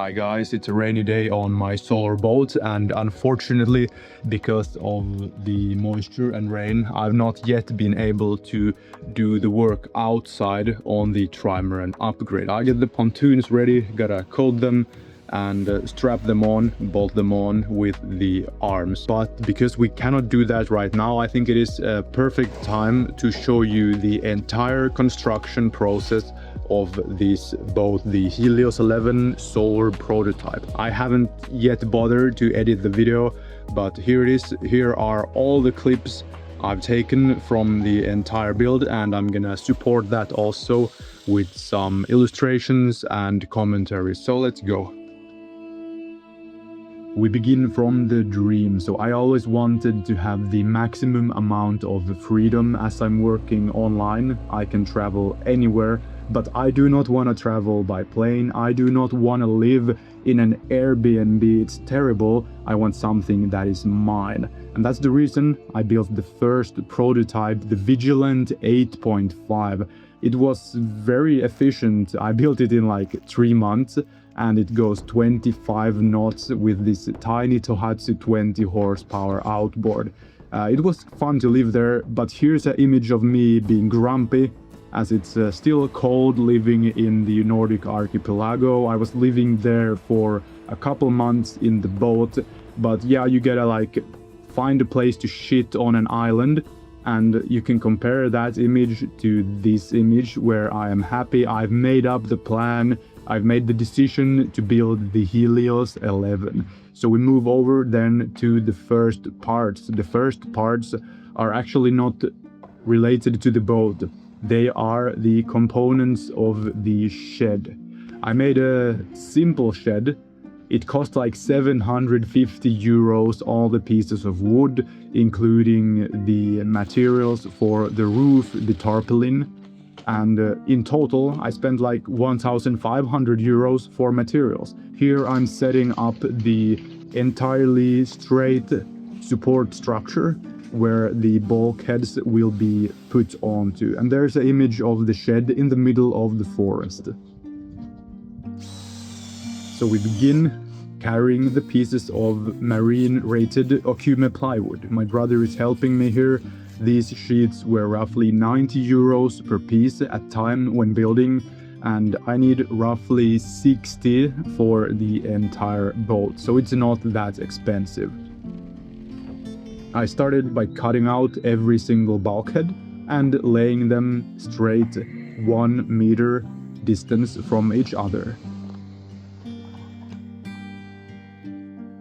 Hi guys, it's a rainy day on my solar boat, and unfortunately, because of the moisture and rain, I've not yet been able to do the work outside on the trimaran upgrade. I get the pontoons ready, gotta coat them and strap them on, bolt them on with the arms. But because we cannot do that right now, I think it is a perfect time to show you the entire construction process of this boat, the Helios 11 solar prototype. I haven't yet bothered to edit the video, but here it is. Here are all the clips I've taken from the entire build, and I'm gonna support that also with some illustrations and commentary. So let's go. We begin from the dream. So I always wanted to have the maximum amount of freedom. As I'm working online, I can travel anywhere, but I do not want to travel by plane. I do not want to live in an Airbnb. It's terrible. I want something that is mine. And that's the reason I built the first prototype, the Vigilant 8.5. It was very efficient. I built it in like 3 months, and it goes 25 knots with this tiny Tohatsu 20 horsepower outboard. It was fun to live there, but here's an image of me being grumpy, as it's still cold living in the Nordic archipelago. I was living there for a couple months in the boat, but yeah, you gotta like find a place to shit on an island, and you can compare that image to this image where I am happy. I've made up the plan. I've made the decision to build the Helios 11. So we move over then to the first parts. The first parts are actually not related to the boat. They are the components of the shed. I made a simple shed. It cost like 750 euros, all the pieces of wood, including the materials for the roof, the tarpaulin. And in total, I spent like 1,500 euros for materials. Here I'm setting up the entirely straight support structure where the bulkheads will be put onto. And there's an image of the shed in the middle of the forest. So we begin carrying the pieces of marine-rated Okume plywood. My brother is helping me here. These sheets were roughly 90 euros per piece at time when building, and I need roughly 60 for the entire boat, so it's not that expensive. I started by cutting out every single bulkhead and laying them straight 1 meter distance from each other.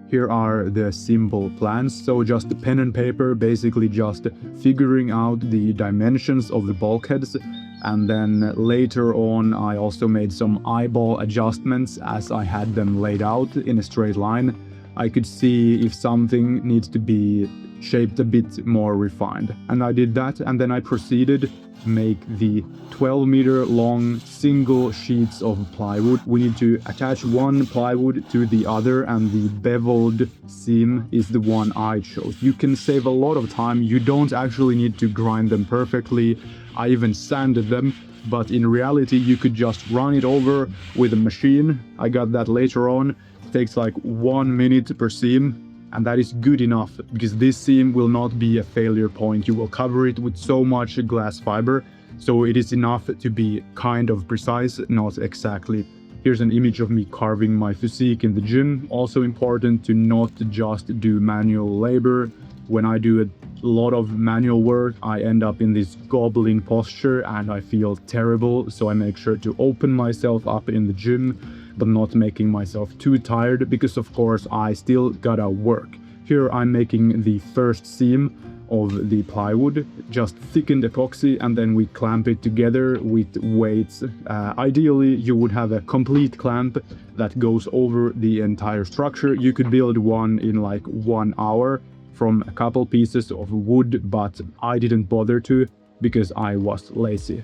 Here are the simple plans, so just the pen and paper, basically just figuring out the dimensions of the bulkheads, and then later on I also made some eyeball adjustments as I had them laid out in a straight line. I could see if something needs to be shaped a bit more refined, and I did that, and then I proceeded to make the 12-meter long single sheets of plywood. We need to attach one plywood to the other, and the beveled seam is the one I chose. You can save a lot of time. You don't actually need to grind them perfectly. I even sanded them, but in reality you could just run it over with a machine. I got that later on. It takes like 1 minute per seam, and that is good enough, because this seam will not be a failure point. You will cover it with so much glass fiber, so it is enough to be kind of precise, not exactly. Here's an image of me carving my physique in the gym. Also important to not just do manual labor. When I do a lot of manual work, I end up in this gobbling posture and I feel terrible, so I make sure to open myself up in the gym, but not making myself too tired, because of course I still gotta work. Here I'm making the first seam of the plywood, just thickened epoxy, and then we clamp it together with weights. Ideally you would have a complete clamp that goes over the entire structure. You could build one in like 1 hour from a couple pieces of wood, but I didn't bother to because I was lazy.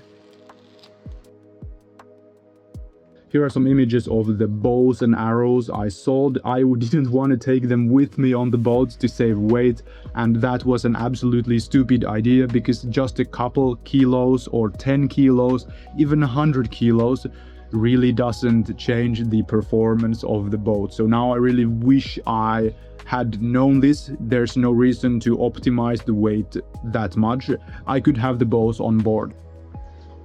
Here are some images of the bows and arrows I sold. I didn't want to take them with me on the boat to save weight, and that was an absolutely stupid idea, because just a couple kilos or 10 kilos, even 100 kilos, really doesn't change the performance of the boat. So now I really wish I had known this. There's no reason to optimize the weight that much. I could have the boat on board.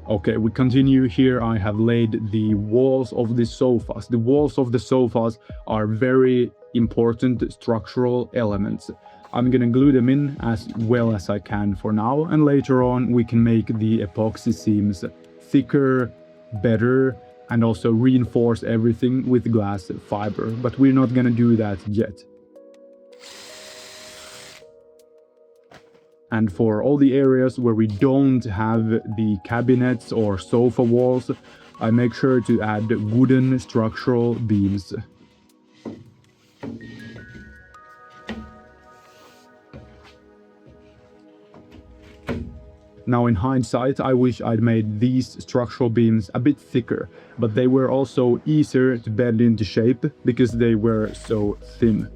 Okay, we continue. Here I have laid the walls of the sofas. The walls of the sofas are very important structural elements. I'm gonna glue them in as well as I can for now, and later on we can make the epoxy seams thicker, better, and also reinforce everything with glass fiber, but we're not gonna do that yet. And for all the areas where we don't have the cabinets or sofa walls, I make sure to add wooden structural beams. Now in hindsight, I wish I'd made these structural beams a bit thicker, but they were also easier to bend into shape because they were so thin.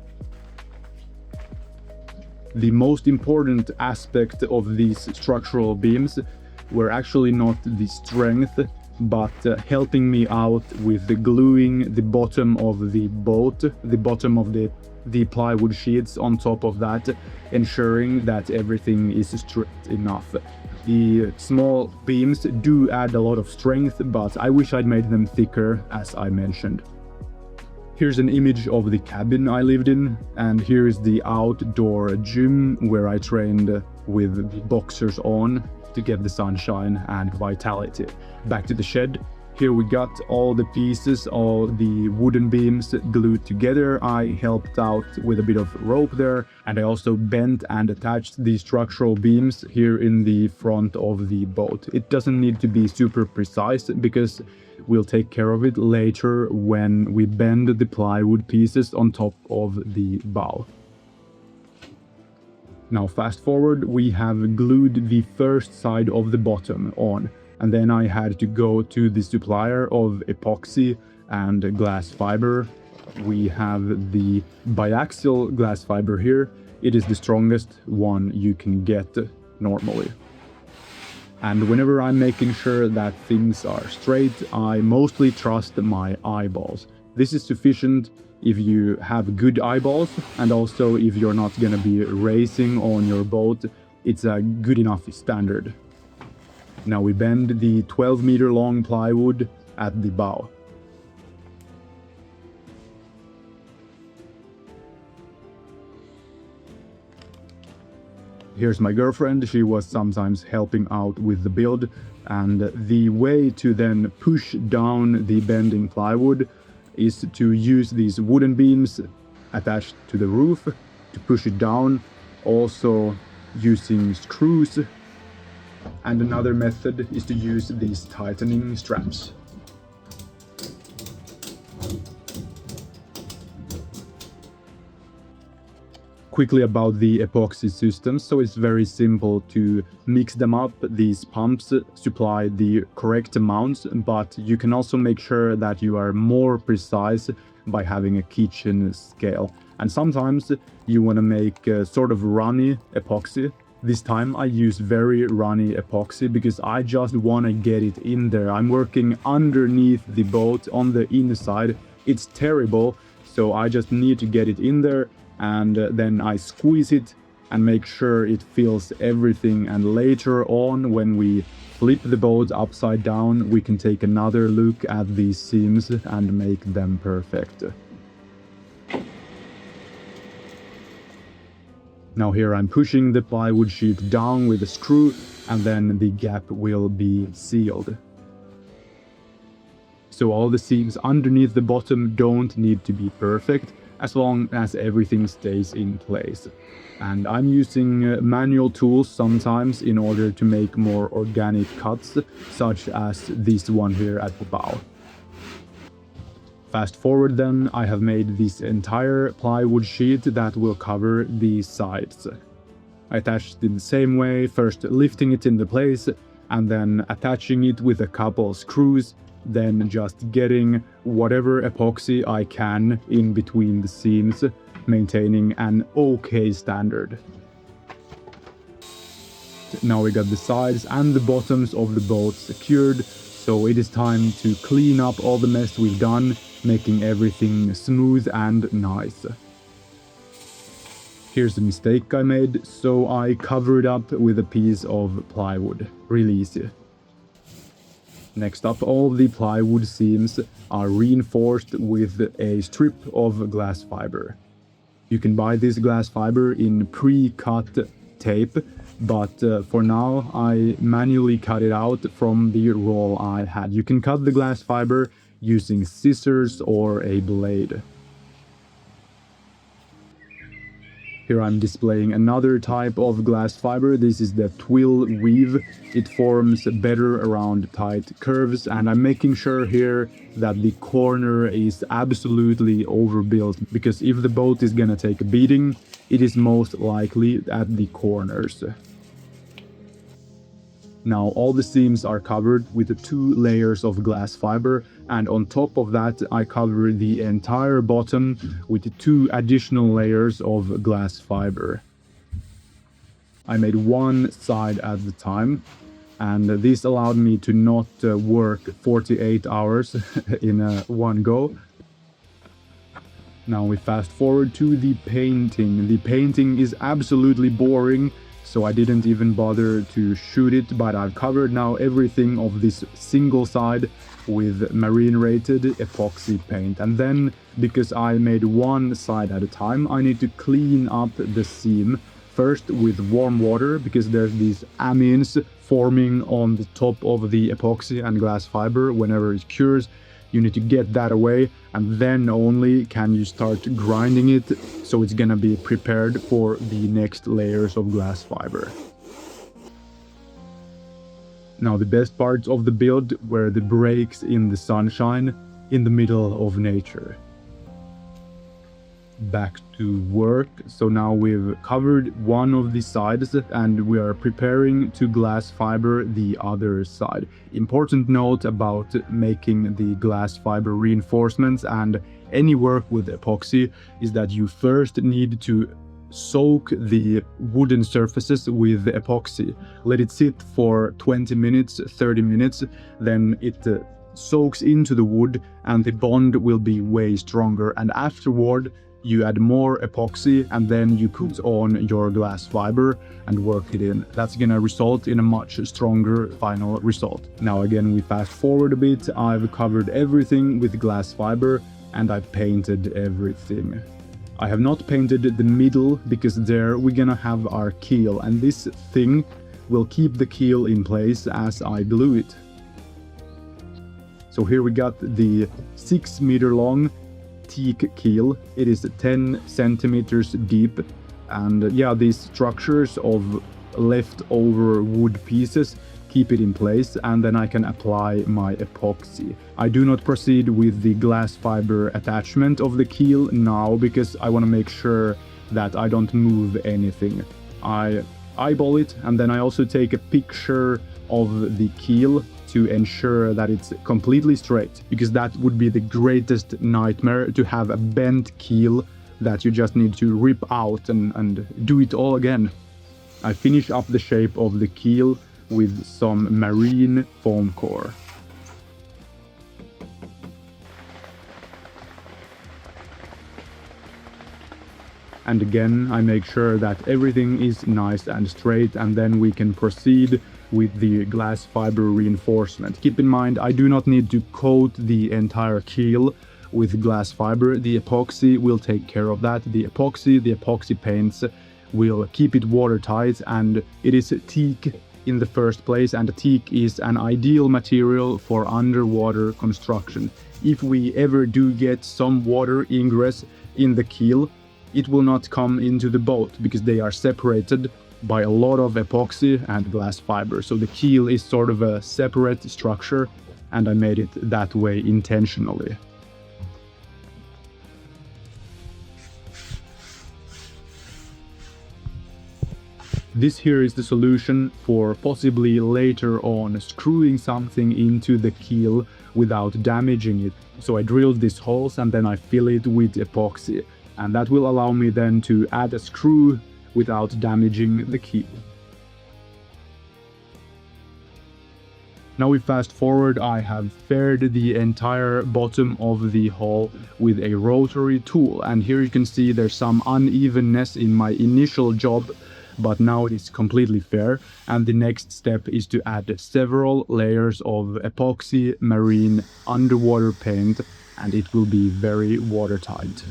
The most important aspect of these structural beams were actually not the strength, but helping me out with the gluing the bottom of the boat, the bottom of the plywood sheets on top of that, ensuring that everything is straight enough. The small beams do add a lot of strength, but I wish I'd made them thicker, as I mentioned. Here's an image of the cabin I lived in, and here's the outdoor gym where I trained with the boxers on to get the sunshine and vitality. Back to the shed. Here we got all the pieces, all the wooden beams glued together. I helped out with a bit of rope there, and I also bent and attached the structural beams here in the front of the boat. It doesn't need to be super precise because we'll take care of it later when we bend the plywood pieces on top of the bow. Now fast forward, we have glued the first side of the bottom on, and then I had to go to the supplier of epoxy and glass fiber. We have the biaxial glass fiber here. It is the strongest one you can get normally. And whenever I'm making sure that things are straight, I mostly trust my eyeballs. This is sufficient if you have good eyeballs, and also if you're not gonna be racing on your boat, it's a good enough standard. Now we bend the 12-meter long plywood at the bow. Here's my girlfriend. She was sometimes helping out with the build, and the way to then push down the bending plywood is to use these wooden beams attached to the roof to push it down, also using screws. And another method is to use these tightening straps. Quickly about the epoxy systems, so it's very simple to mix them up. These pumps supply the correct amounts, but you can also make sure that you are more precise by having a kitchen scale. And sometimes you want to make a sort of runny epoxy. This time I use very runny epoxy because I just want to get it in there. I'm working underneath the boat on the inside. It's terrible, so I just need to get it in there, and then I squeeze it and make sure it fills everything. And later on, when we flip the boat upside down, we can take another look at these seams and make them perfect. Now here I'm pushing the plywood sheet down with a screw, and then the gap will be sealed. So all the seams underneath the bottom don't need to be perfect, as long as everything stays in place. And I'm using manual tools sometimes in order to make more organic cuts, such as this one here at the bow. Fast forward then, I have made this entire plywood sheet that will cover the sides. I attached it the same way, first lifting it into place and then attaching it with a couple screws, then just getting whatever epoxy I can in between the seams, maintaining an okay standard. Now we got the sides and the bottoms of the boat secured, So it is time to clean up all the mess we've done, making everything smooth and nice. Here's the mistake I made, so I covered up with a piece of plywood. Really easy. Next up, all the plywood seams are reinforced with a strip of glass fiber. You can buy this glass fiber in pre-cut tape, but for now I manually cut it out from the roll I had. You can cut the glass fiber using scissors or a blade. Here I'm displaying another type of glass fiber. This is the twill weave. It forms better around tight curves, and I'm making sure here that the corner is absolutely overbuilt, because if the boat is gonna take a beating, it is most likely at the corners. Now all the seams are covered with 2 layers of glass fiber, and on top of that I cover the entire bottom with 2 additional layers of glass fiber. I made one side at the time, and this allowed me to not work 48 hours in one go. Now we fast forward to the painting. The painting is absolutely boring, so I didn't even bother to shoot it, but I've covered now everything of this single side with marine rated epoxy paint. And then, because I made one side at a time, I need to clean up the seam first with warm water, because there's these amines forming on the top of the epoxy and glass fiber whenever it cures. You need to get that away, and then only can you start grinding it, so it's gonna be prepared for the next layers of glass fiber. Now the best parts of the build were the breaks in the sunshine in the middle of nature. Back to work. So now we've covered one of the sides and we are preparing to glass fiber the other side. Important note about making the glass fiber reinforcements and any work with epoxy is that you first need to soak the wooden surfaces with the epoxy. Let it sit for 20 minutes, 30 minutes, then it soaks into the wood and the bond will be way stronger. And afterward, you add more epoxy and then you put on your glass fiber and work it in. That's gonna result in a much stronger final result. Now again, we fast forward a bit. I've covered everything with glass fiber and I've painted everything. I have not painted the middle because there we're gonna have our keel, and this thing will keep the keel in place as I glue it. So here we got the 6 meter long teak keel. It is 10 centimeters deep, and yeah, these structures of leftover wood pieces keep it in place, and then I can apply my epoxy. I do not proceed with the glass fiber attachment of the keel now because I want to make sure that I don't move anything. I eyeball it, and then I also take a picture of the keel to ensure that it's completely straight, because that would be the greatest nightmare, to have a bent keel that you just need to rip out and do it all again. I finish up the shape of the keel with some marine foam core. And again, I make sure that everything is nice and straight, and then we can proceed with the glass fiber reinforcement. Keep in mind, I do not need to coat the entire keel with glass fiber. The epoxy will take care of that. The epoxy paints will keep it watertight, and it is teak in the first place, and teak is an ideal material for underwater construction. If we ever do get some water ingress in the keel, it will not come into the boat because they are separated by a lot of epoxy and glass fiber. So the keel is sort of a separate structure, and I made it that way intentionally. This here is the solution for possibly later on screwing something into the keel without damaging it. So I drilled these holes and then I fill it with epoxy, and that will allow me then to add a screw without damaging the keel. Now we fast forward, I have faired the entire bottom of the hull with a rotary tool, and here you can see there's some unevenness in my initial job, but now it is completely fair, and the next step is to add several layers of epoxy marine underwater paint, and it will be very watertight.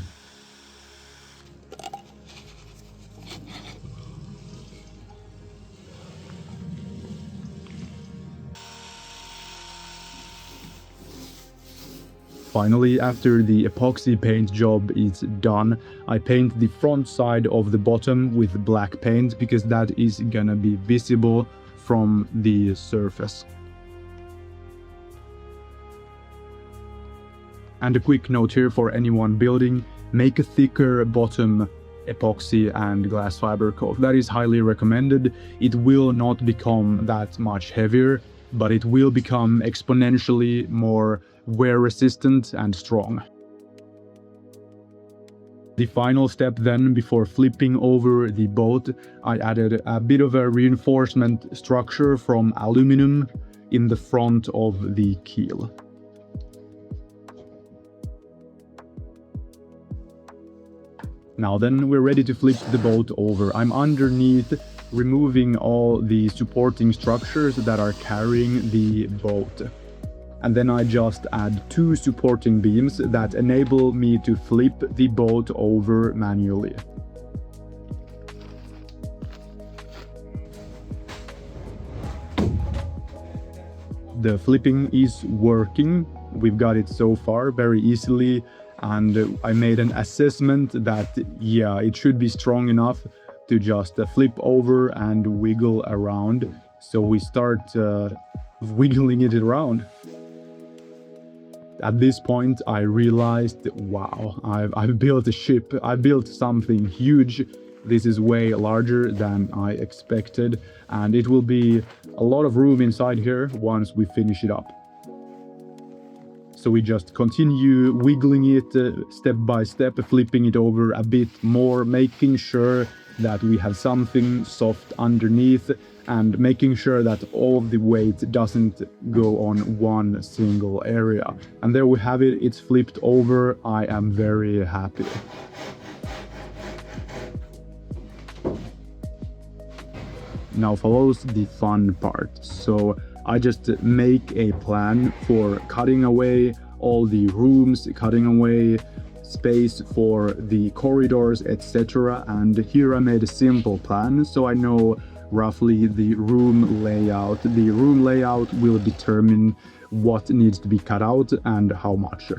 Finally, after the epoxy paint job is done, I paint the front side of the bottom with black paint because that is gonna be visible from the surface. And a quick note here for anyone building, make a thicker bottom epoxy and glass fiber coat. That is highly recommended. It will not become that much heavier, but it will become exponentially more wear resistant and strong. The final step then, before flipping over the boat, I added a bit of a reinforcement structure from aluminum in the front of the keel. Now then, we're ready to flip the boat over. I'm underneath, removing all the supporting structures that are carrying the boat. And then I just add 2 supporting beams that enable me to flip the boat over manually. The flipping is working. We've got it so far very easily, and I made an assessment that, yeah, it should be strong enough to just flip over and wiggle around. So we start wiggling it around. At this point, I realized, wow, I've built a ship. I built something huge. This is way larger than I expected, and it will be a lot of room inside here once we finish it up. So we just continue wiggling it step by step, flipping it over a bit more, making sure that we have something soft underneath, and making sure that all of the weight doesn't go on one single area. And there we have it, it's flipped over. I am very happy. Now follows the fun part. So I just make a plan for cutting away all the rooms, cutting away space for the corridors, etc. And here I made a simple plan, so I know roughly the room layout. The room layout will determine what needs to be cut out and how much.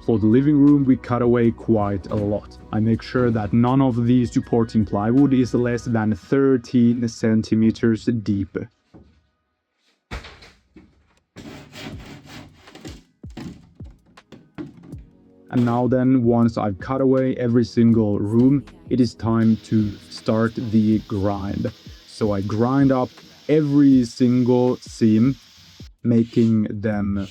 For the living room, we cut away quite a lot. I make sure that none of the supporting plywood is less than 13 centimeters deep. And now then, once I've cut away every single room, it is time to start the grind. So I grind up every single seam, making them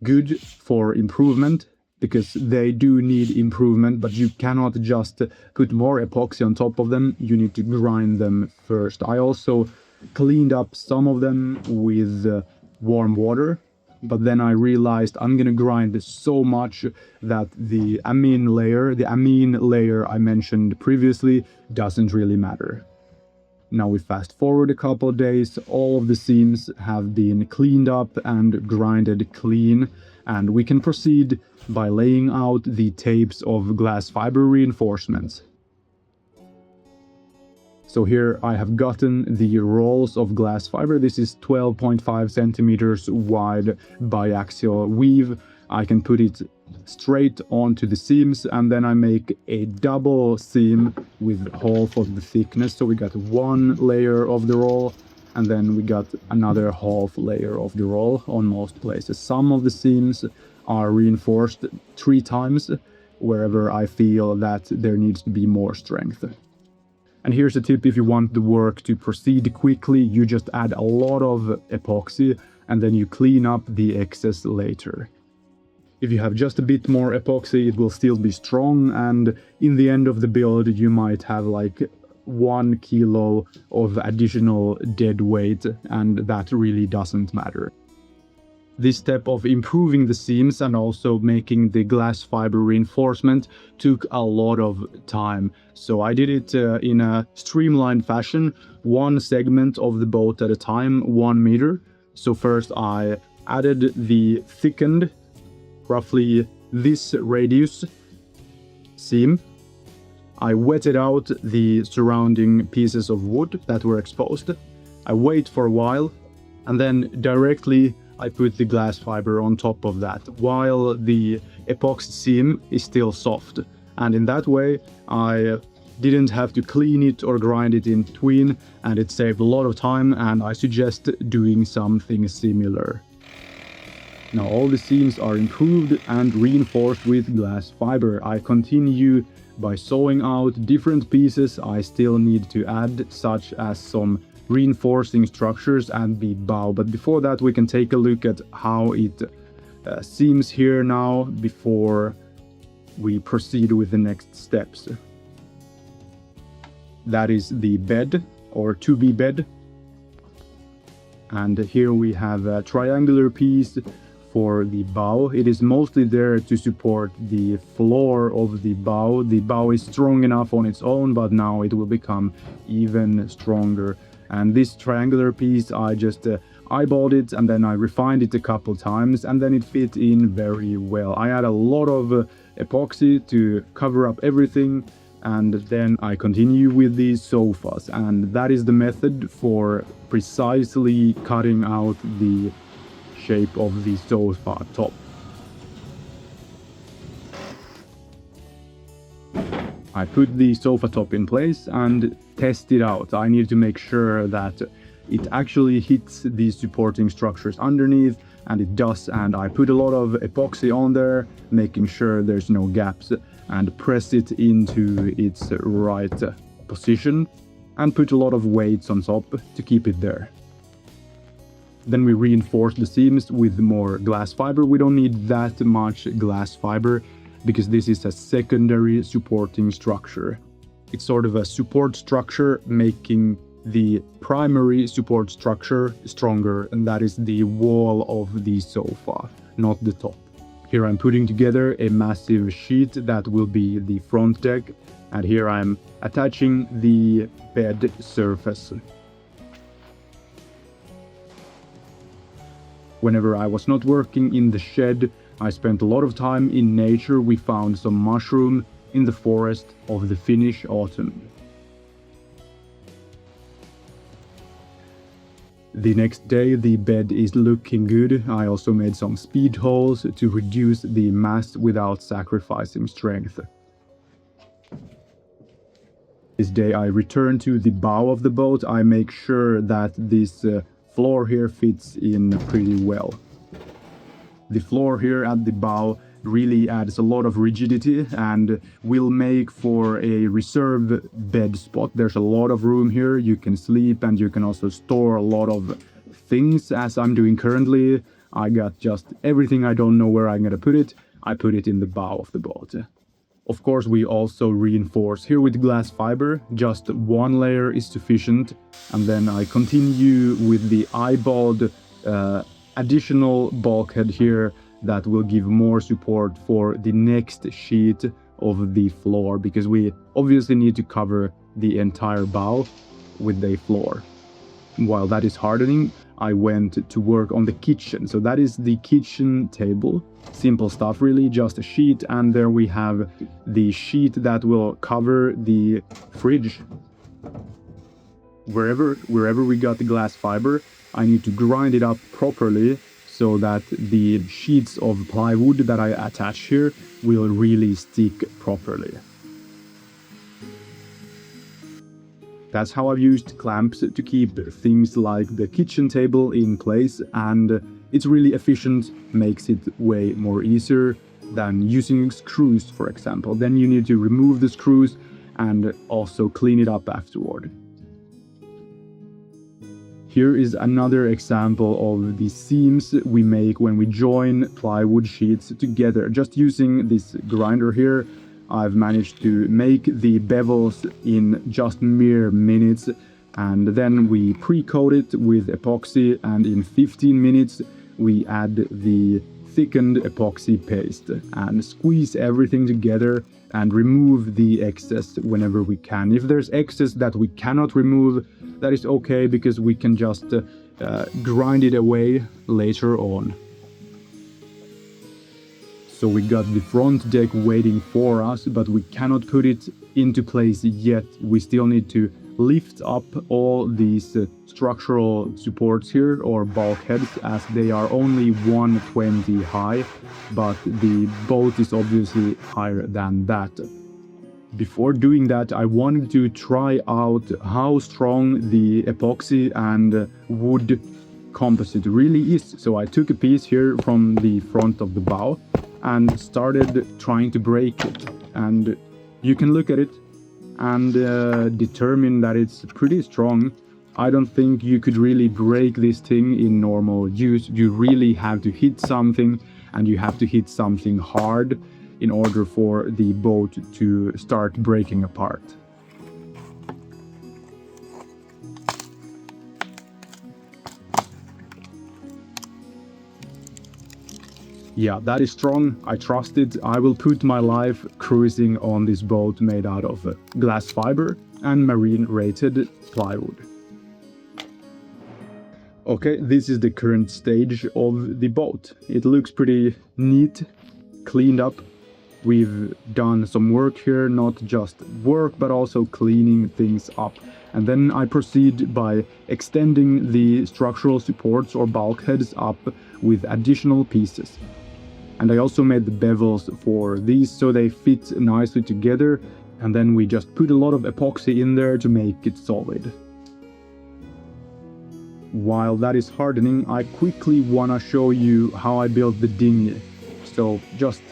good for improvement, because they do need improvement, but you cannot just put more epoxy on top of them. You need to grind them first. I also cleaned up some of them with warm water, but then I realized I'm gonna grind so much that the amine layer I mentioned previously doesn't really matter. Now we fast forward a couple of days, all of the seams have been cleaned up and grinded clean, and we can proceed by laying out the tapes of glass fiber reinforcements. So here I have gotten the rolls of glass fiber. This is 12.5 centimeters wide biaxial weave. I can put it straight onto the seams, and then I make a double seam with half of the thickness. So we got one layer of the roll, and then we got another half layer of the roll on most places. Some of the seams are reinforced 3 times wherever I feel that there needs to be more strength. And here's a tip: if you want the work to proceed quickly, you just add a lot of epoxy and then you clean up the excess later. If you have just a bit more epoxy, it will still be strong, and in the end of the build you might have like 1 kilo of additional dead weight, and that really doesn't matter. This step of improving the seams and also making the glass fiber reinforcement took a lot of time. So I did it in a streamlined fashion, one segment of the boat at a time, 1 meter. So first I added the thickened, roughly this radius seam. I wetted out the surrounding pieces of wood that were exposed. I wait for a while, and then directly I put the glass fiber on top of that, while the epoxy seam is still soft. And in that way, I didn't have to clean it or grind it in between, and it saved a lot of time, and I suggest doing something similar. Now all the seams are improved and reinforced with glass fiber. I continue by sawing out different pieces I still need to add, such as some reinforcing structures and the bow. But before that, we can take a look at how it seems here now before we proceed with the next steps. That is the bed, or to-be bed. And here we have a triangular piece for the bow. It is mostly there to support the floor of the bow. The bow is strong enough on its own, but now it will become even stronger. And this triangular piece, I just eyeballed it, and then I refined it a couple times, and then it fit in very well. I add a lot of epoxy to cover up everything, and then I continue with these sofas, and that is the method for precisely cutting out the shape of the sofa top. I put the sofa top in place and test it out. I need to make sure that it actually hits the supporting structures underneath, and it does. And I put a lot of epoxy on there, making sure there's no gaps, and press it into its right position, and put a lot of weights on top to keep it there. Then we reinforce the seams with more glass fiber. We don't need that much glass fiber, because this is a secondary supporting structure. It's sort of a support structure making the primary support structure stronger, and that is the wall of the sofa, not the top. Here I'm putting together a massive sheet that will be the front deck, and here I'm attaching the bed surface. Whenever I was not working in the shed, I spent a lot of time in nature. We found some mushroom in the forest of the Finnish autumn. The next day the bed is looking good. I also made some speed holes to reduce the mass without sacrificing strength. This day I return to the bow of the boat. I make sure that this floor here fits in pretty well. The floor here at the bow really adds a lot of rigidity and will make for a reserve bed spot. There's a lot of room here. You can sleep, and you can also store a lot of things, as I'm doing currently. I got just everything I don't know where I'm gonna put it. I put it in the bow of the boat. Of course, we also reinforce here with glass fiber. Just one layer is sufficient, and then I continue with the eyeballed additional bulkhead here that will give more support for the next sheet of the floor, because we obviously need to cover the entire bow with a floor. While that is hardening, I went to work on the kitchen. So that is the kitchen table. Simple stuff really, just a sheet, and there we have the sheet that will cover the fridge. Wherever we got the glass fiber, I need to grind it up properly so that the sheets of plywood that I attach here will really stick properly. That's how I've used clamps to keep things like the kitchen table in place, and it's really efficient, makes it way more easier than using screws, for example. Then you need to remove the screws and also clean it up afterward. Here is another example of the seams we make when we join plywood sheets together. Just using this grinder here, I've managed to make the bevels in just mere minutes, and then we pre-coat it with epoxy, and in 15 minutes we add the thickened epoxy paste and squeeze everything together and remove the excess whenever we can. If there's excess that we cannot remove, that is okay, because we can just grind it away later on. So we got the front deck waiting for us, but we cannot put it into place yet. We still need to lift up all these structural supports here, or bulkheads, as they are only 120 high, but the boat is obviously higher than that. Before doing that, I wanted to try out how strong the epoxy and wood composite really is. So I took a piece here from the front of the bow and started trying to break it, and you can look at it and determine that it's pretty strong. I don't think you could really break this thing in normal use. You really have to hit something, and you have to hit something hard in order for the boat to start breaking apart. Yeah, that is strong. I trust it. I will put my life cruising on this boat made out of glass fiber and marine rated plywood. Okay, this is the current stage of the boat. It looks pretty neat, cleaned up. We've done some work here, not just work, but also cleaning things up. And then I proceed by extending the structural supports or bulkheads up with additional pieces. And I also made the bevels for these so they fit nicely together, and then we just put a lot of epoxy in there to make it solid. While that is hardening, I quickly wanna show you how I built the dinghy. So just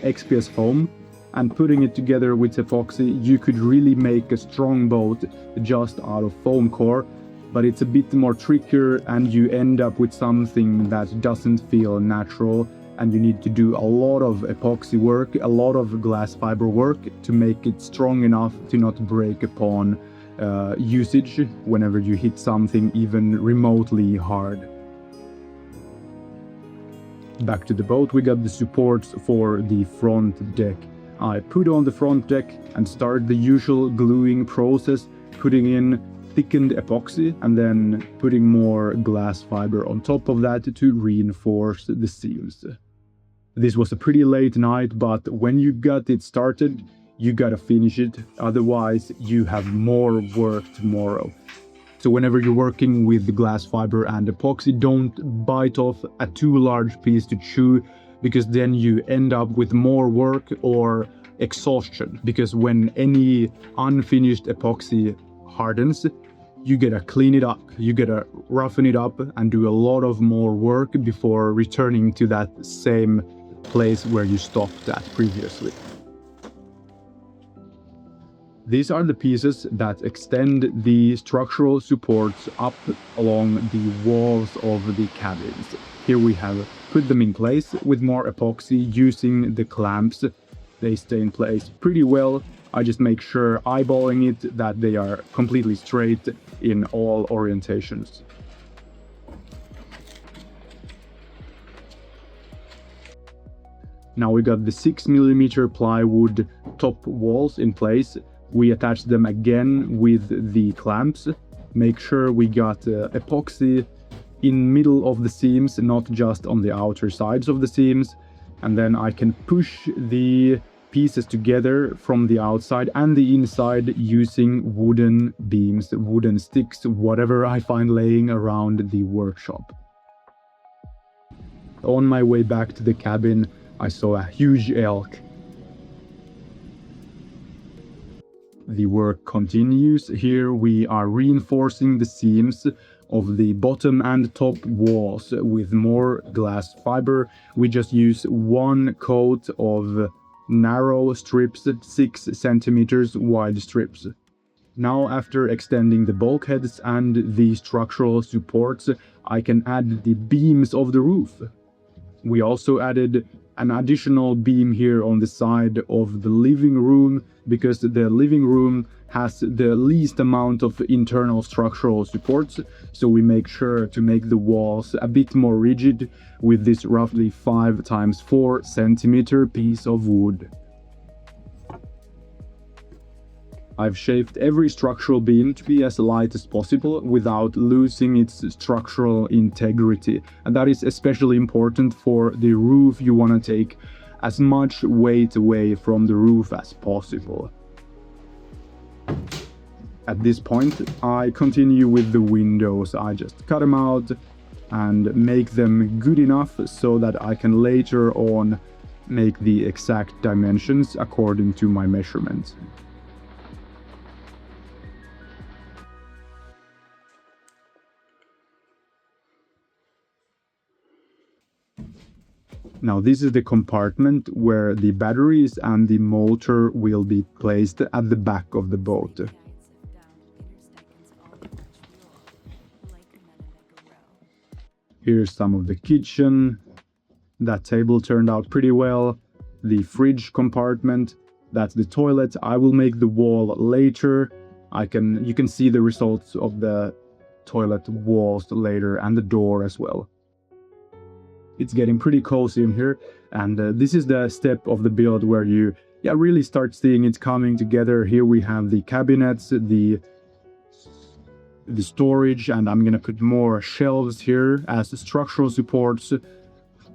XPS foam and putting it together with epoxy, you could really make a strong boat just out of foam core, but it's a bit more trickier and you end up with something that doesn't feel natural, and you need to do a lot of epoxy work, a lot of glass fiber work to make it strong enough to not break upon usage whenever you hit something even remotely hard. Back to the boat, we got the supports for the front deck. I put on the front deck and start the usual gluing process, putting in thickened epoxy and then putting more glass fiber on top of that to reinforce the seams. This was a pretty late night, but when you got it started, you gotta finish it, otherwise you have more work tomorrow. So whenever you're working with the glass fiber and epoxy, don't bite off a too large piece to chew, because then you end up with more work or exhaustion. Because when any unfinished epoxy hardens, you gotta clean it up, you gotta roughen it up and do a lot of more work before returning to that same place where you stopped at previously. These are the pieces that extend the structural supports up along the walls of the cabins. Here we have put them in place with more epoxy using the clamps. They stay in place pretty well. I just make sure eyeballing it that they are completely straight in all orientations. Now we got the 6mm plywood top walls in place. We attach them again with the clamps. Make sure we got epoxy in middle of the seams, not just on the outer sides of the seams. And then I can push the pieces together from the outside and the inside using wooden beams, wooden sticks, whatever I find laying around the workshop. On my way back to the cabin, I saw a huge elk. The work continues. Here we are reinforcing the seams of the bottom and top walls with more glass fiber. We just use one coat of narrow strips, 6 centimeters wide strips. Now, after extending the bulkheads and the structural supports, I can add the beams of the roof. We also added an additional beam here on the side of the living room because the living room has the least amount of internal structural supports, so we make sure to make the walls a bit more rigid with this roughly 5 times 4 centimeter piece of wood. I've shaped every structural beam to be as light as possible without losing its structural integrity, and that is especially important for the roof. You want to take as much weight away from the roof as possible. At this point, I continue with the windows. I just cut them out and make them good enough so that I can later on make the exact dimensions according to my measurements. Now this is the compartment where the batteries and the motor will be placed at the back of the boat. Here's some of the kitchen. That table turned out pretty well. The fridge compartment, that's the toilet. I will make the wall later. You can see the results of the toilet walls later and the door as well. It's getting pretty cozy in here, and this is the step of the build where you really start seeing it coming together. Here we have the cabinets, the storage, and I'm gonna put more shelves here as structural supports.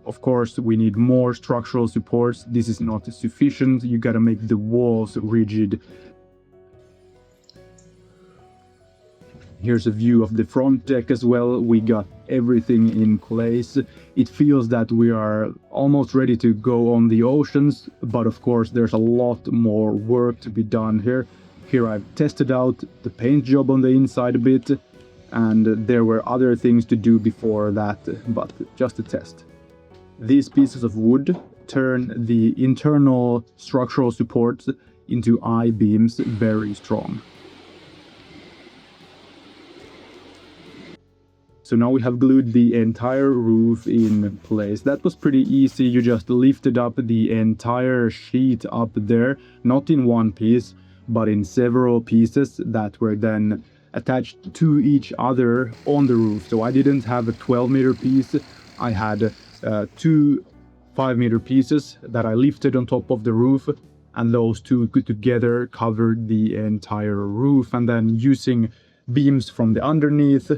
Of course, we need more structural supports. This is not sufficient. You gotta make the walls rigid. Here's a view of the front deck as well. We got everything in place. It feels that we are almost ready to go on the oceans, but of course there's a lot more work to be done here. Here I've tested out the paint job on the inside a bit, and there were other things to do before that, but just a test. These pieces of wood turn the internal structural supports into I-beams very strong. So now we have glued the entire roof in place. That was pretty easy. You just lifted up the entire sheet up there, not in one piece, but in several pieces that were then attached to each other on the roof. So I didn't have a 12-meter piece. I had 2 5-meter pieces that I lifted on top of the roof, and those two together covered the entire roof. And then using beams from the underneath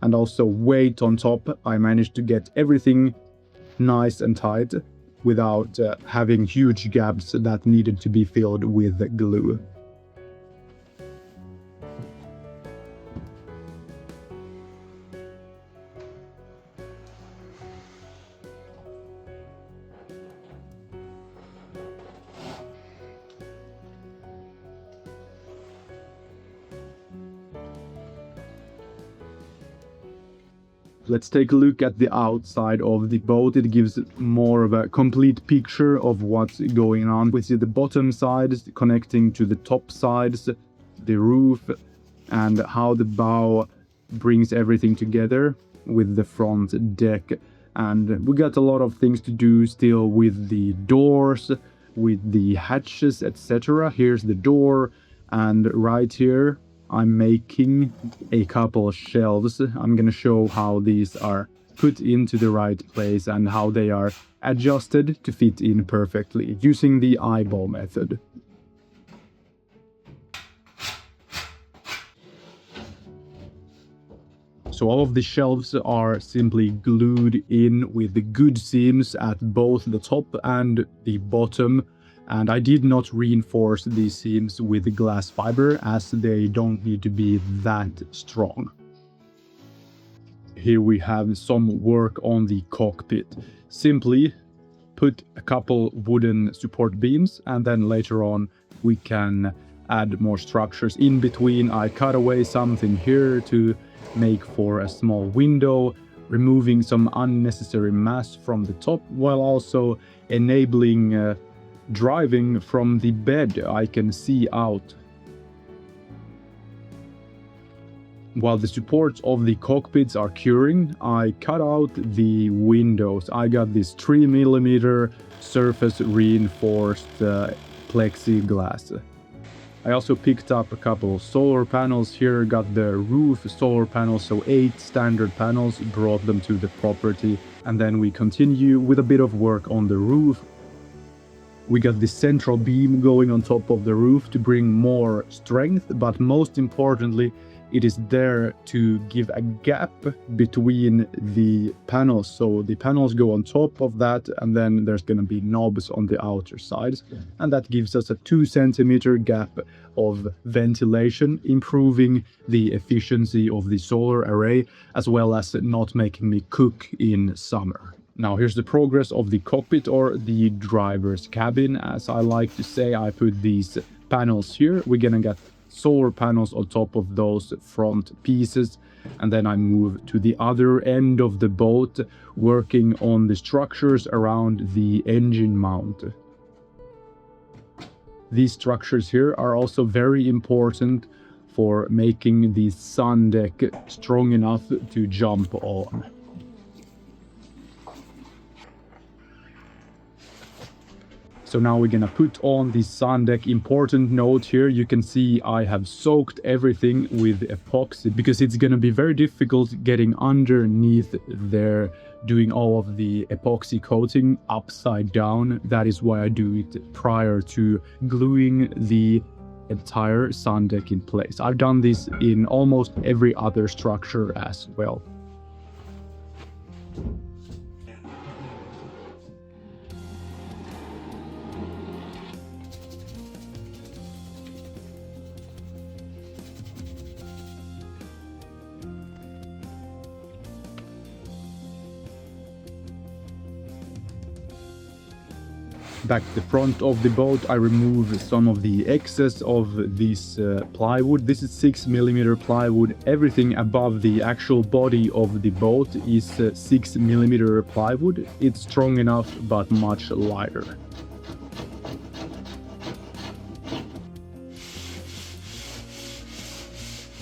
and also weight on top, I managed to get everything nice and tight without having huge gaps that needed to be filled with glue. Let's take a look at the outside of the boat. It gives more of a complete picture of what's going on. We see the bottom sides connecting to the top sides, the roof, and how the bow brings everything together with the front deck. And we got a lot of things to do still with the doors, with the hatches, etc. Here's the door, and right here I'm making a couple of shelves. I'm gonna show how these are put into the right place and how they are adjusted to fit in perfectly using the eyeball method. So all of the shelves are simply glued in with the good seams at both the top and the bottom. And I did not reinforce these seams with glass fiber as they don't need to be that strong. Here we have some work on the cockpit. Simply put a couple wooden support beams, and then later on we can add more structures in between. I cut away something here to make for a small window, removing some unnecessary mass from the top while also enabling driving from the bed. I can see out. While the supports of the cockpits are curing, I cut out the windows. I got this 3mm surface reinforced plexiglass. I also picked up a couple of solar panels here, got the roof solar panels, so 8 standard panels, brought them to the property, and then we continue with a bit of work on the roof. We got the central beam going on top of the roof to bring more strength, but most importantly, it is there to give a gap between the panels. So the panels go on top of that, and then there's going to be knobs on the outer sides. And that gives us a 2 centimeter gap of ventilation, improving the efficiency of the solar array, as well as not making me cook in summer. Now here's the progress of the cockpit, or the driver's cabin, as I like to say. I put these panels here. We're gonna get solar panels on top of those front pieces, and then I move to the other end of the boat, working on the structures around the engine mount. These structures here are also very important for making the sun deck strong enough to jump on. So now we're gonna put on the sun deck. Important note here, you can see I have soaked everything with epoxy because it's gonna be very difficult getting underneath there, doing all of the epoxy coating upside down. That is why I do it prior to gluing the entire sun deck in place. I've done this in almost every other structure as well. Back to the front of the boat, I remove some of the excess of this plywood. This is 6mm plywood. Everything above the actual body of the boat is 6mm plywood. It's strong enough, but much lighter.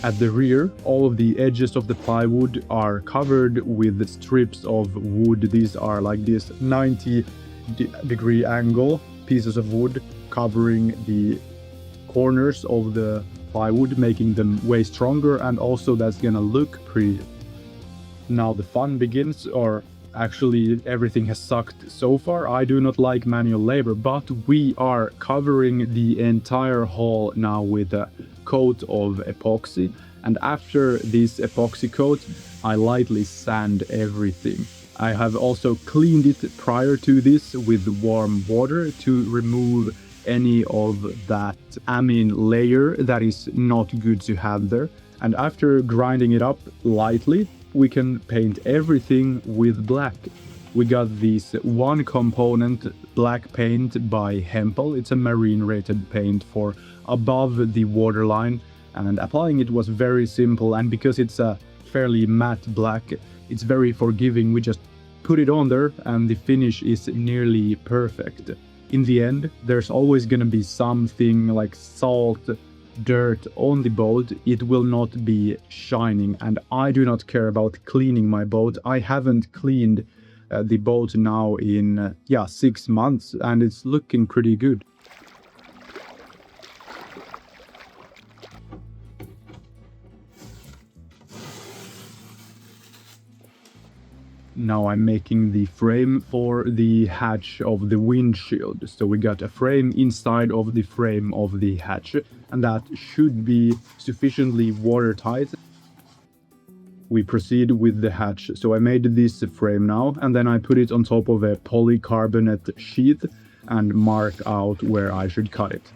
At the rear, all of the edges of the plywood are covered with strips of wood. These are like this 90-degree angle pieces of wood covering the corners of the plywood, making them way stronger, and also that's gonna look pretty. Now the fun begins, or actually everything has sucked so far. I do not like manual labor, but we are covering the entire hull now with a coat of epoxy, and after this epoxy coat I lightly sand everything. I have also cleaned it prior to this with warm water to remove any of that amine layer that is not good to have there. And after grinding it up lightly, we can paint everything with black. We got this one component black paint by Hempel. It's a marine rated paint for above the waterline, and applying it was very simple, and because it's a fairly matte black, it's very forgiving. We just put it on there and the finish is nearly perfect. In the end, there's always gonna be something like salt, dirt on the boat. It will not be shining, and I do not care about cleaning my boat. I haven't cleaned the boat now in 6 months, and it's looking pretty good. Now I'm making the frame for the hatch of the windshield. So we got a frame inside of the frame of the hatch, and that should be sufficiently watertight. We proceed with the hatch. So I made this frame now, and then I put it on top of a polycarbonate sheath and mark out where I should cut it.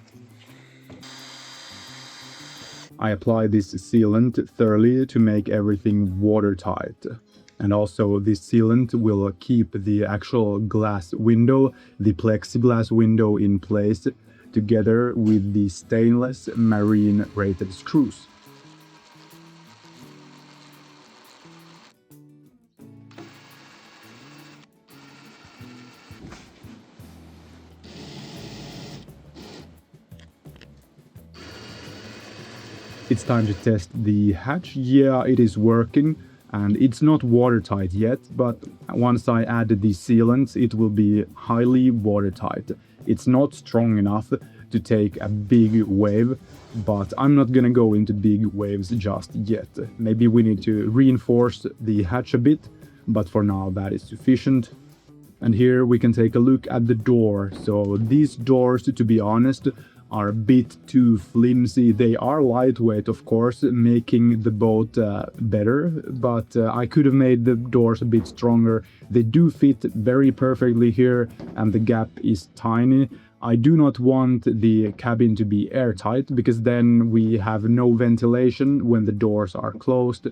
I apply this sealant thoroughly to make everything watertight. And also this sealant will keep the actual glass window, the plexiglass window, in place together with the stainless marine rated screws. It's time to test the hatch. Yeah, it is working, and it's not watertight yet, but once I add the sealant, it will be highly watertight. It's not strong enough to take a big wave, but I'm not gonna go into big waves just yet. Maybe we need to reinforce the hatch a bit, but for now that is sufficient. And here we can take a look at the door. So these doors, to be honest, are a bit too flimsy. They are lightweight, of course, making the boat better, but I could have made the doors a bit stronger. They do fit very perfectly here, and the gap is tiny. I do not want the cabin to be airtight, because then we have no ventilation when the doors are closed.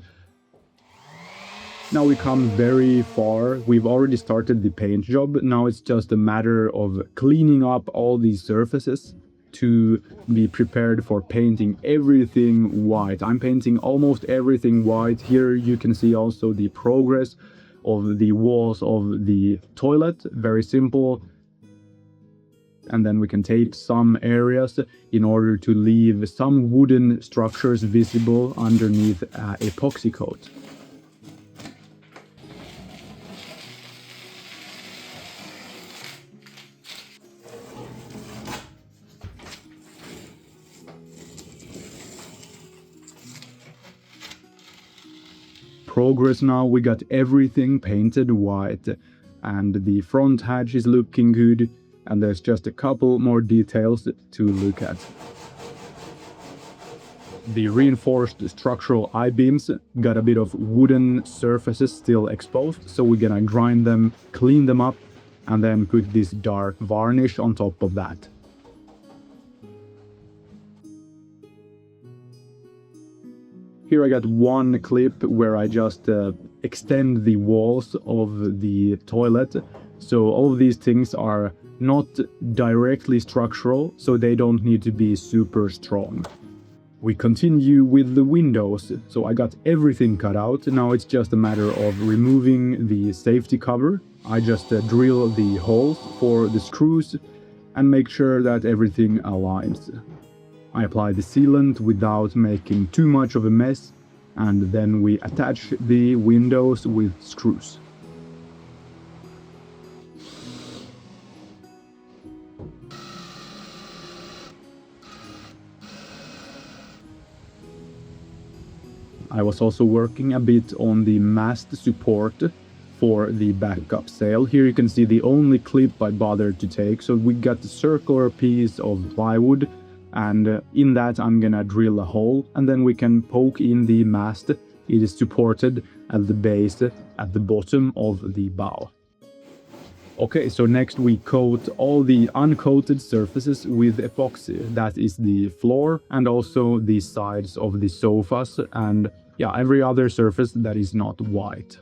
Now we come very far. We've already started the paint job. Now it's just a matter of cleaning up all these surfaces to be prepared for painting everything white. I'm painting almost everything white. Here you can see also the progress of the walls of the toilet. Very simple. And then we can tape some areas in order to leave some wooden structures visible underneath epoxy coat. Progress now, we got everything painted white, and the front hatch is looking good, and there's just a couple more details to look at. The reinforced structural I-beams got a bit of wooden surfaces still exposed, so we're gonna grind them, clean them up, and then put this dark varnish on top of that. Here I got one clip where I just extend the walls of the toilet. So all of these things are not directly structural, so they don't need to be super strong. We continue with the windows. So I got everything cut out. Now it's just a matter of removing the safety cover. I just drill the holes for the screws and make sure that everything aligns. I apply the sealant without making too much of a mess, and then we attach the windows with screws. I was also working a bit on the mast support for the backup sail. Here you can see the only clip I bothered to take. So we got the circular piece of plywood, and in that I'm gonna drill a hole, and then we can poke in the mast. It is supported at the base at the bottom of the bow. Okay, so next we coat all the uncoated surfaces with epoxy. That is the floor and also the sides of the sofas, and yeah, every other surface that is not white.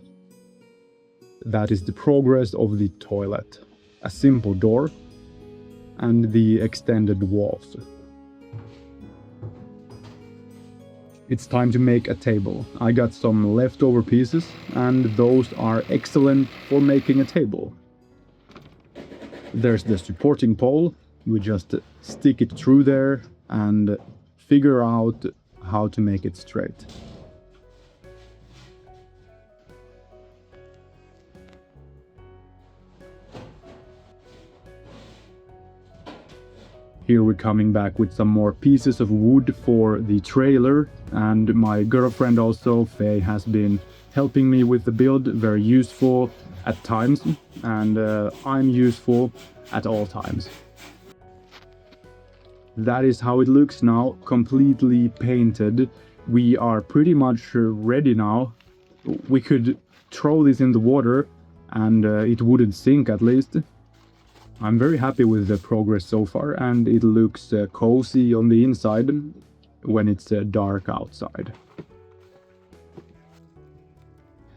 That is the progress of the toilet. A simple door and the extended walls. It's time to make a table. I got some leftover pieces, and those are excellent for making a table. There's the supporting pole. We just stick it through there and figure out how to make it straight. Here we're coming back with some more pieces of wood for the trailer, and my girlfriend also, Faye, has been helping me with the build. Very useful at times, and I'm useful at all times. That is how it looks now, completely painted. We are pretty much ready now. We could throw this in the water and it wouldn't sink, at least. I'm very happy with the progress so far, and it looks cozy on the inside when it's dark outside.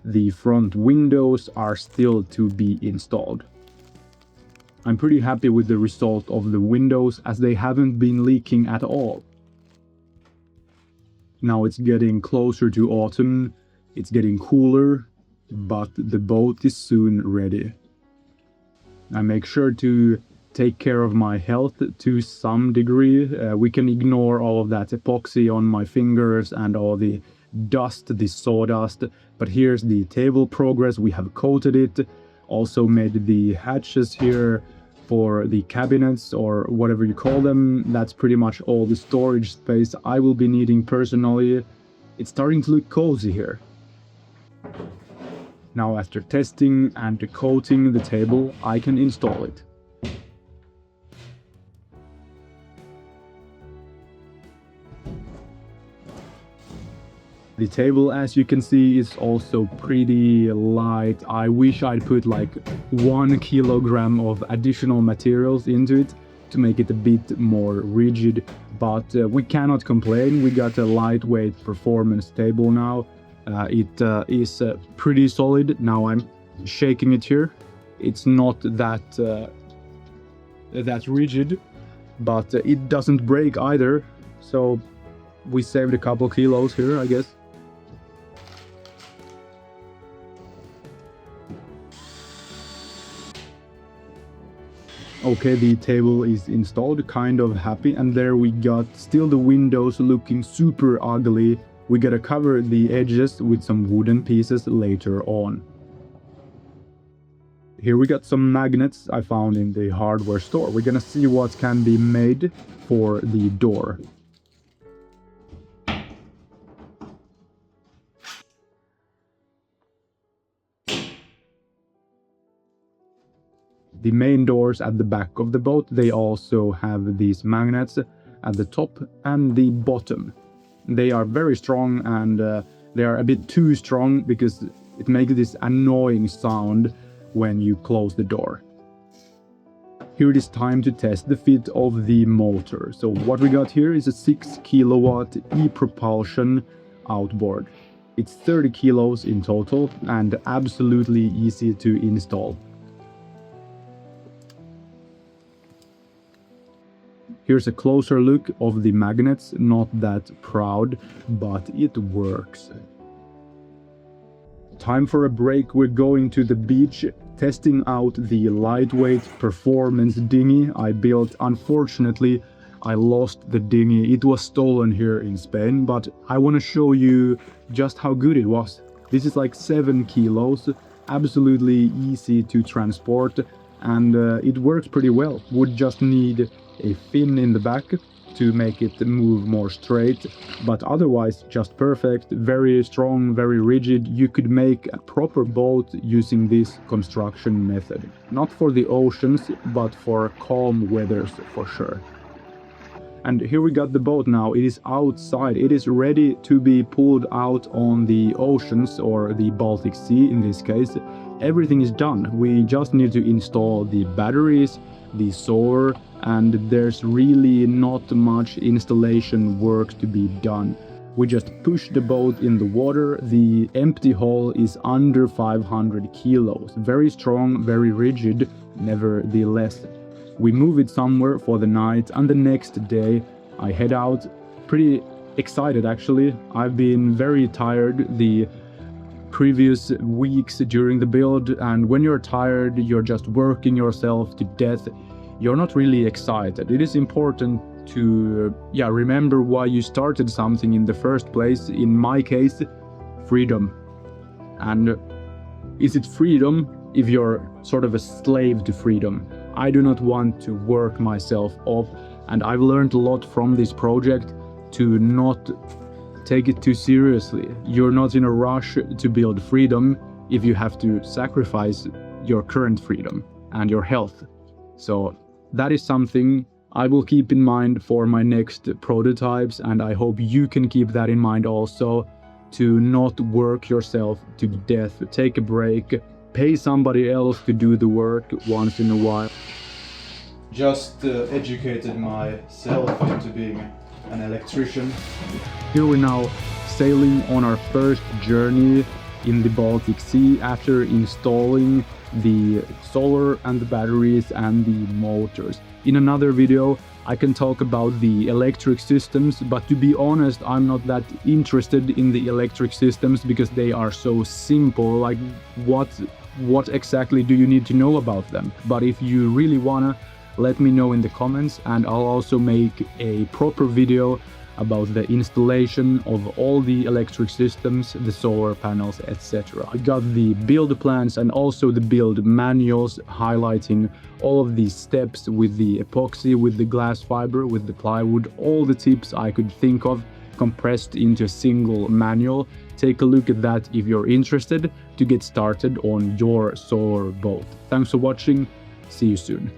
The front windows are still to be installed. I'm pretty happy with the result of the windows, as they haven't been leaking at all. Now it's getting closer to autumn, it's getting cooler, but the boat is soon ready. I make sure to take care of my health to some degree. We can ignore all of that epoxy on my fingers and all the dust, the sawdust. But here's the table progress. We have coated it, also made the hatches here for the cabinets or whatever you call them. That's pretty much all the storage space I will be needing personally. It's starting to look cozy here. Now, after testing and coating the table, I can install it. The table, as you can see, is also pretty light. I wish I'd put like 1 kilogram of additional materials into it to make it a bit more rigid, but we cannot complain. We got a lightweight performance table now. It is pretty solid. Now I'm shaking it here. It's not that rigid, but it doesn't break either. So we saved a couple kilos here, I guess. Okay, the table is installed, kind of happy, and there we got still the windows looking super ugly. We gotta cover the edges with some wooden pieces later on. Here we got some magnets I found in the hardware store. We're gonna see what can be made for the door. The main doors at the back of the boat, they also have these magnets at the top and the bottom. They are very strong, and they are a bit too strong because it makes this annoying sound when you close the door. Here it is time to test the fit of the motor. So what we got here is a 6 kilowatt e-propulsion outboard. It's 30 kilos in total and absolutely easy to install. Here's a closer look of the magnets, not that proud, but it works. Time for a break. We're going to the beach, testing out the lightweight performance dinghy I built. Unfortunately, I lost the dinghy. It was stolen here in Spain, but I want to show you just how good it was. This is like 7 kilos, absolutely easy to transport, and it works pretty well. Would just need a fin in the back to make it move more straight, but otherwise just perfect. Very strong, very rigid. You could make a proper boat using this construction method. Not for the oceans, but for calm weathers for sure. And here we got the boat now. It is outside. It is ready to be pulled out on the oceans, or the Baltic Sea in this case. Everything is done. We just need to install the batteries, the solar, and there's really not much installation work to be done. We just push the boat in the water. The empty hull is under 500 kilos. Very strong, very rigid, nevertheless. We move it somewhere for the night, and the next day I head out. Pretty excited actually. I've been very tired the previous weeks during the build, and when you're tired, you're just working yourself to death. You're not really excited. It is important to remember why you started something in the first place. In my case, freedom. And is it freedom if you're sort of a slave to freedom? I do not want to work myself off, and I've learned a lot from this project to not take it too seriously. You're not in a rush to build freedom if you have to sacrifice your current freedom and your health. So that is something I will keep in mind for my next prototypes, and I hope you can keep that in mind also, to not work yourself to death. Take a break, pay somebody else to do the work once in a while. Just educated myself into being an electrician. Here we're now sailing on our first journey in the Baltic Sea after installing the solar and the batteries and the motors. In another video I can talk about the electric systems, but to be honest, I'm not that interested in the electric systems because they are so simple. Like what exactly do you need to know about them? But if you really wanna, let me know in the comments, and I'll also make a proper video about the installation of all the electric systems, the solar panels, etc. I got the build plans and also the build manuals highlighting all of these steps with the epoxy, with the glass fiber, with the plywood, all the tips I could think of compressed into a single manual. Take a look at that if you're interested to get started on your solar boat. Thanks for watching. See you soon.